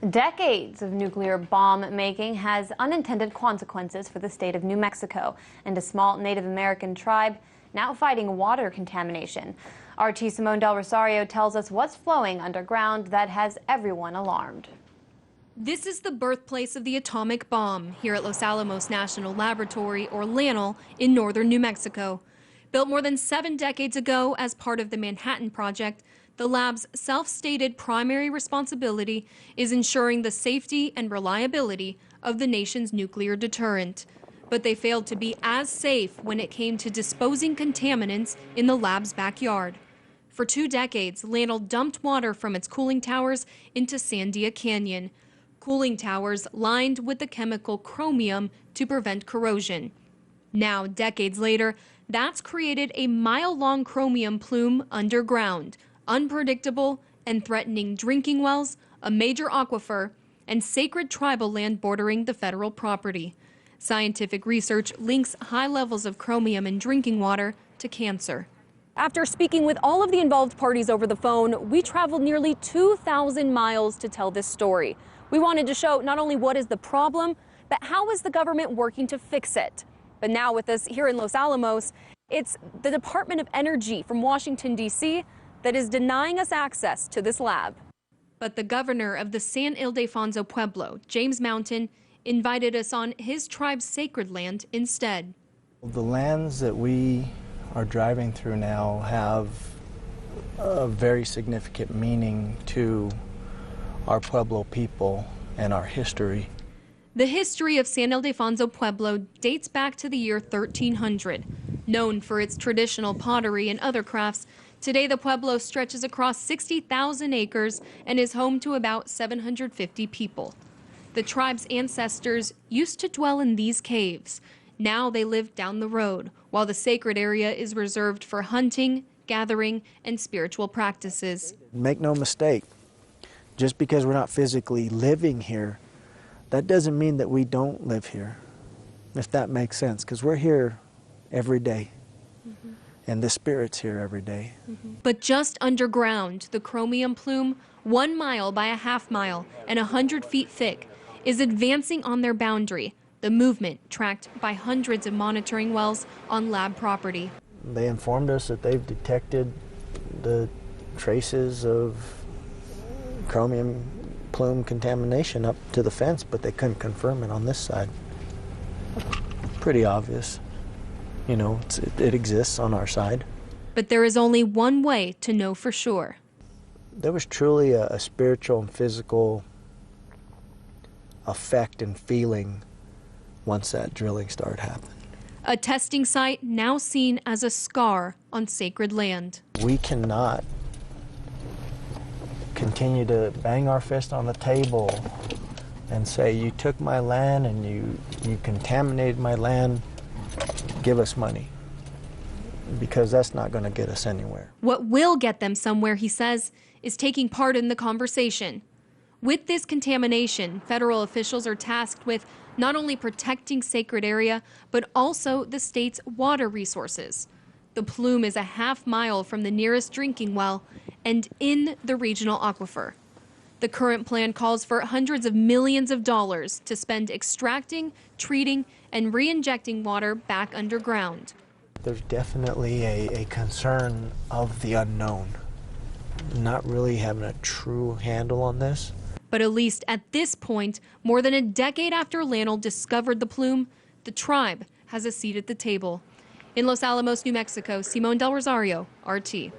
Decades of nuclear bomb making has unintended consequences for the state of New Mexico and a small Native American tribe now fighting water contamination. RT Simone del Rosario tells us what's flowing underground that has everyone alarmed. This is the birthplace of the atomic bomb here at Los Alamos National Laboratory, or LANL, in northern New Mexico. Built more than 7 decades ago as part of the Manhattan Project, the lab's self-stated primary responsibility is ensuring the safety and reliability of the nation's nuclear deterrent. But they failed to be as safe when it came to disposing contaminants in the lab's backyard. For 2 decades, LANL dumped water from its cooling towers into Sandia Canyon. Cooling towers lined with the chemical chromium to prevent corrosion. Now, decades later, that's created a mile-long chromium plume underground, unpredictable and threatening drinking wells, a major aquifer, and sacred tribal land bordering the federal property. Scientific research links high levels of chromium in drinking water to cancer. After speaking with all of the involved parties over the phone, we traveled nearly 2,000 miles to tell this story. We wanted to show not only what is the problem, but how is the government working to fix it. But now with us here in Los Alamos, it's the Department of Energy from Washington, D.C. that is denying us access to this lab. But the governor of the San Ildefonso Pueblo, James Mountain, invited us on his tribe's sacred land instead. The lands that we are driving through now have a very significant meaning to our Pueblo people and our history. The history of San Ildefonso Pueblo dates back to the year 1300. Known for its traditional pottery and other crafts, today the Pueblo stretches across 60,000 acres and is home to about 750 people. The tribe's ancestors used to dwell in these caves. Now they live down the road, while the sacred area is reserved for hunting, gathering, and spiritual practices. Make no mistake, just because we're not physically living here, that doesn't mean that we don't live here, if that makes sense, because we're here every day, and the spirit's here every day. But just underground, the chromium plume, 1 mile by a half mile and 100 feet thick, is advancing on their boundary, the movement tracked by hundreds of monitoring wells on lab property. They informed us that they've detected the traces of chromium plume contamination up to the fence, but they couldn't confirm it on this side. Pretty obvious. You know, it exists on our side. But there is only one way to know for sure. There was truly a spiritual and physical effect and feeling once that drilling started happening. A testing site now seen as a scar on sacred land. We cannot continue to bang our fist on the table and say, you took my land and you contaminated my land, give us money, because that's not going to get us anywhere. What will get them somewhere, he says, is taking part in the conversation. With this contamination, federal officials are tasked with not only protecting sacred area, but also the state's water resources. The plume is a half mile from the nearest drinking well and in the regional aquifer. The current plan calls for hundreds of millions of dollars to spend extracting, treating, and re-injecting water back underground. There's definitely a concern of the unknown, not really having a true handle on this. But at least at this point, more than a decade after LANL discovered the plume, the tribe has a seat at the table. In Los Alamos, New Mexico, Simone del Rosario, RT.